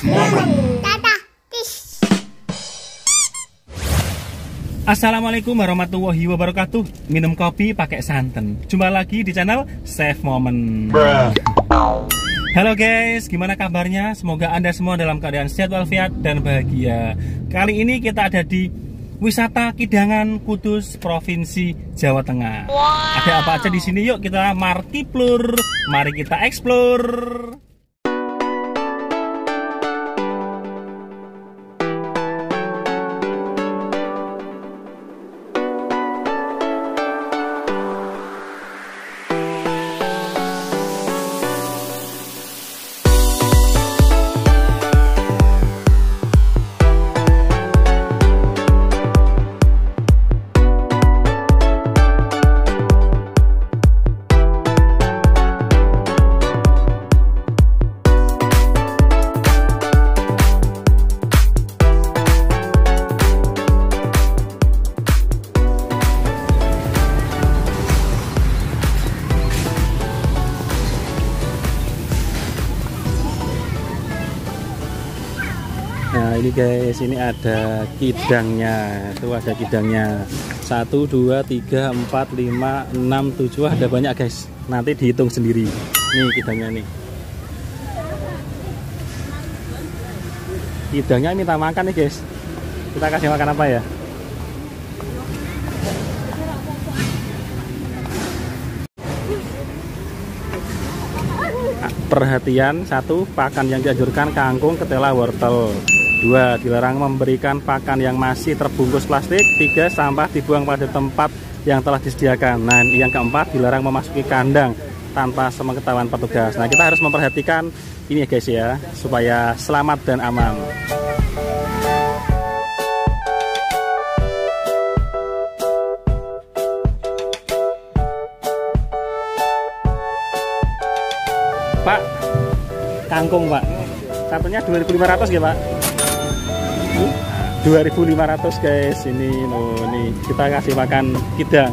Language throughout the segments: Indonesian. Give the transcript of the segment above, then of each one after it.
Moment. Assalamualaikum warahmatullahi wabarakatuh. Minum kopi pakai santan. Jumpa lagi di channel Chef Moment. Halo guys, gimana kabarnya? Semoga Anda semua dalam keadaan sehat walafiat dan bahagia. Kali ini kita ada di wisata Kidangan Kudus, Provinsi Jawa Tengah. Ada apa aja di sini? Yuk kita markiplur. Mari kita explore. Nah ini guys, ini ada kidangnya. Itu ada kidangnya 1, 2, 3, 4, 5, 6, 7. Ada banyak guys, nanti dihitung sendiri. Nih kidangnya nih. Kidangnya minta makan nih guys. Kita kasih makan apa ya? Perhatian, 1, pakan yang dianjurkan kangkung, ketela, wortel. 2, dilarang memberikan pakan yang masih terbungkus plastik. 3, sampah dibuang pada tempat yang telah disediakan. Nah, yang keempat, dilarang memasuki kandang tanpa sepengetahuan petugas. Nah, kita harus memperhatikan ini ya guys ya, supaya selamat dan aman. Pak, kangkung Pak, satunya 2.500 ya Pak. 2.500 guys. Ini loh, nih kita kasih makan kidang.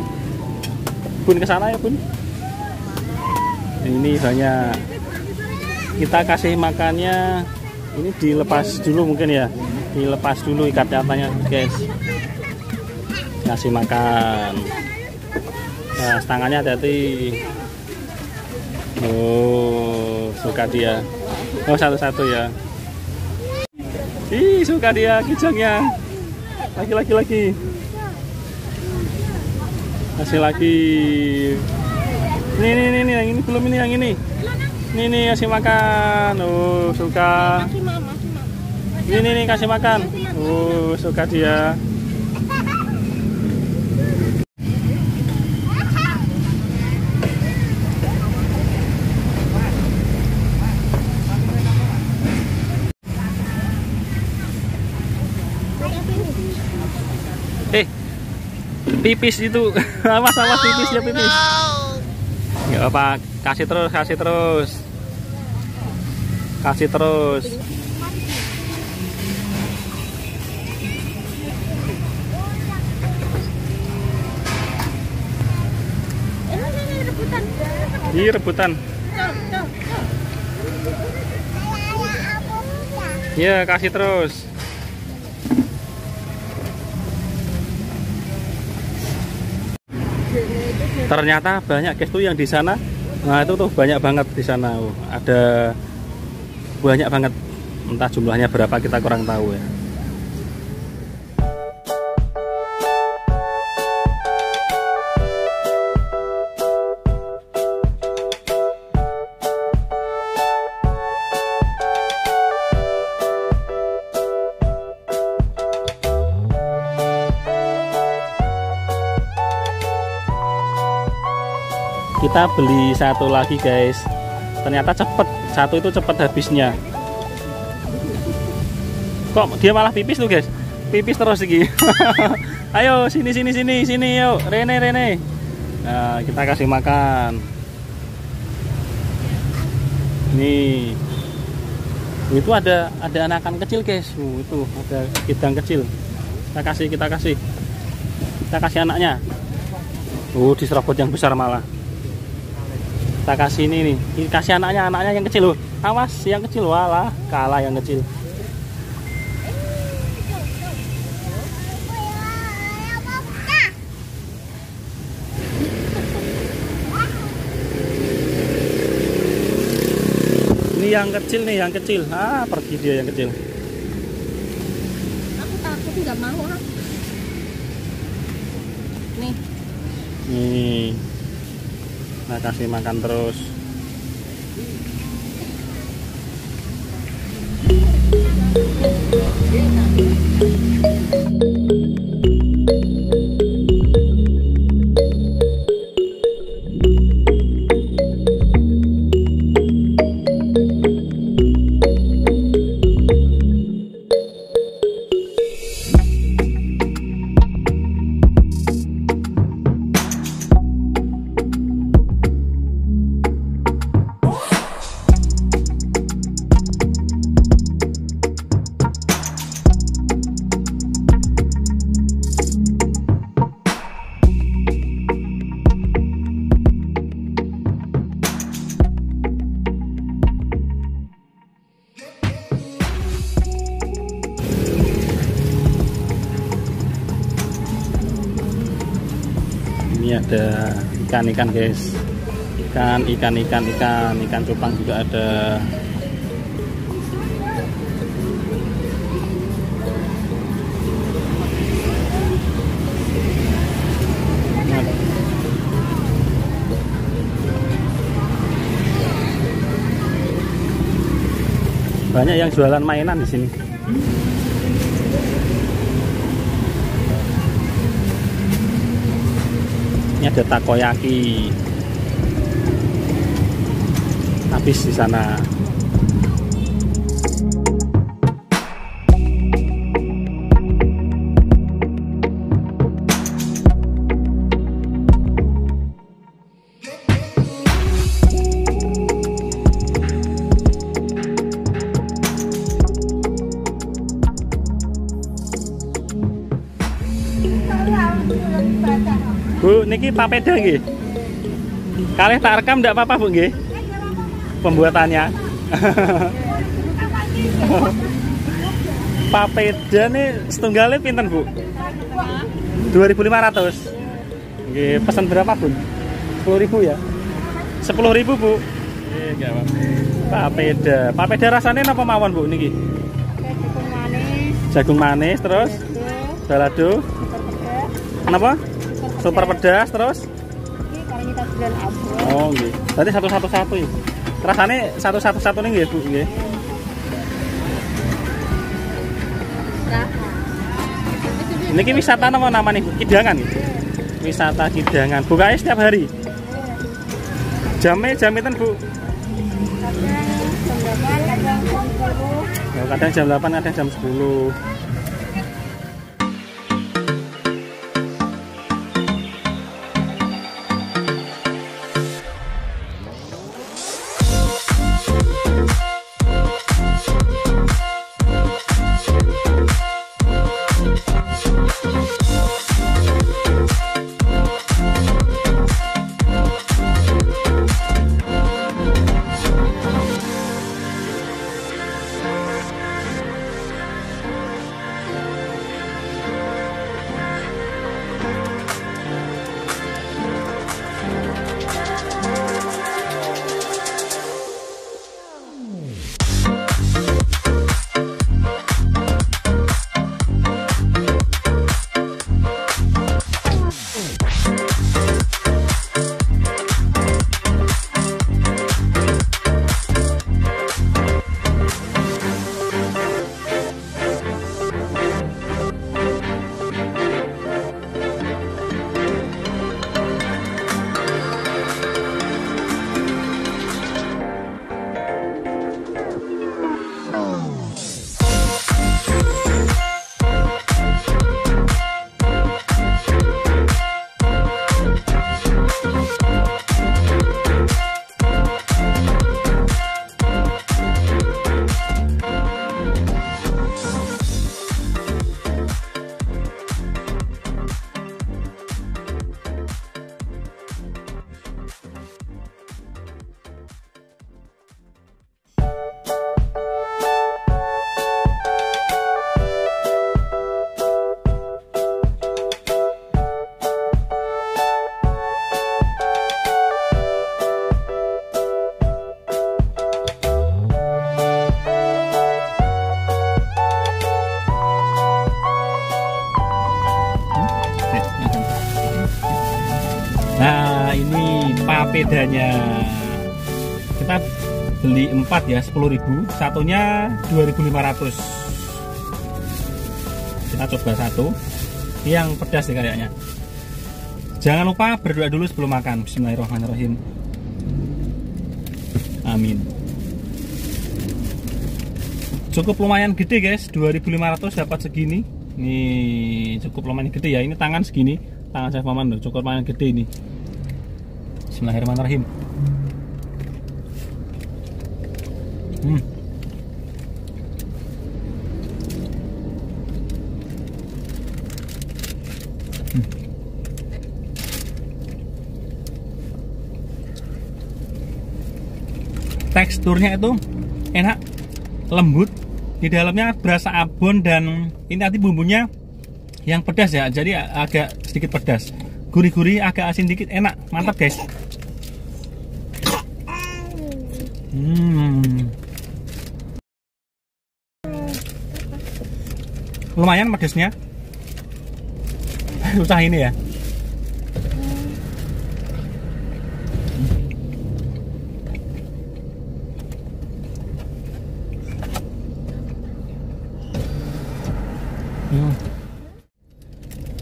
Bun ke sana ya Bun. Ini banyak. Kita kasih makannya. Ini dilepas dulu mungkin ya. Dilepas dulu ikat nyatanya guys. Kasih makan. Nah, tangannya hati-hati. Oh, suka dia. Oh, satu-satu ya. Ih, suka dia kijangnya. Lagi. Kasih lagi. Nih, yang ini belum, ini yang ini. Nih, kasih makan. Oh, suka. Nih, kasih makan. Oh, suka dia. Pipis itu. Awas pipis ya, pipis. Nggak apa, kasih terus. Ini rebutan. Ya, kasih terus. Ternyata banyak guys tuh yang di sana. Nah itu tuh banyak banget di sana. Ada banyak banget. Entah jumlahnya berapa kita kurang tahu ya. Kita beli satu lagi guys. Ternyata cepet, satu itu cepet habisnya. Kok dia malah pipis tuh guys? Pipis terus lagi. Ayo sini yuk. Rene. Nah, kita kasih makan. Nih. Itu ada anakan kecil guys. Itu ada kidang kecil. Kita kasih anaknya. Diserobot yang besar malah. Kita kasih ini nih, kasih anaknya yang kecil loh. Awas yang kecil, walah kalah yang kecil. yang kecil nih, yang kecil. Ah, pergi dia yang kecil. Aku takut nggak mau. Nih. Nih. Nah, kasih makan terus. Ini ada ikan-ikan guys, ikan cupang juga ada. Banyak yang jualan mainan di sini. Ini ada takoyaki. Habis di sana. Bu, niki papeda nggih. Kalih tak rekam ndak apa-apa, Bu nggih? Pembuatannya. Papeda nih setunggalnya pinten, Bu? 2.500. Nggih, pesan berapa, Bu? 10.000 ya? 10.000, Bu. Nggih, enggak apa-apa. Papeda. Papeda rasanya napa mawon, Bu niki? Jagung manis. Jagung manis terus balado. Kenapa? Super pedas terus? Ini kalau kita jual abon. Oh, nggih. Berarti satu ya. Rasane satu nih nggih, Bu nggih. Niki wisata apa namanya, Bu? Kidangan gitu. Wisata Kidangan. Bukanya setiap hari. Jamnya jam pinten, Bu? Kadang jam 8, kadang jam 10. Oh, kadang jam 8, kadang jam 10. sepedanya. Kita beli 4 ya, 10.000, satunya 2.500. Kita coba satu. Ini yang pedas nih kayaknya. Jangan lupa berdoa dulu sebelum makan. Bismillahirrahmanirrahim. Amin. Cukup lumayan gede guys, 2.500 dapat segini. Nih cukup lumayan gede ya. Ini tangan segini, tangan Chef Maman loh, cukup lumayan gede ini. Bismillahirrahmanirrahim. Teksturnya itu enak, lembut, di dalamnya berasa abon, dan ini nanti bumbunya yang pedas ya, jadi agak sedikit pedas, gurih-gurih, agak asin dikit, enak, mantap guys. Lumayan pedasnya, susah ini ya.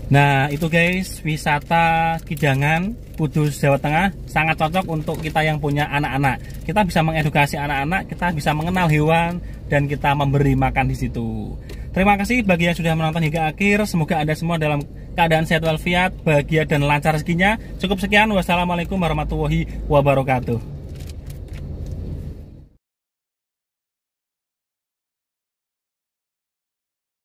Nah itu guys, wisata Kijangan, Kudus, Jawa Tengah sangat cocok untuk kita yang punya anak-anak. Kita bisa mengedukasi anak-anak, kita bisa mengenal hewan, dan kita memberi makan di situ. Terima kasih bagi yang sudah menonton hingga akhir. Semoga Anda semua dalam keadaan sehat walafiat, bahagia dan lancar rezekinya. Cukup sekian, wassalamualaikum warahmatullahi wabarakatuh.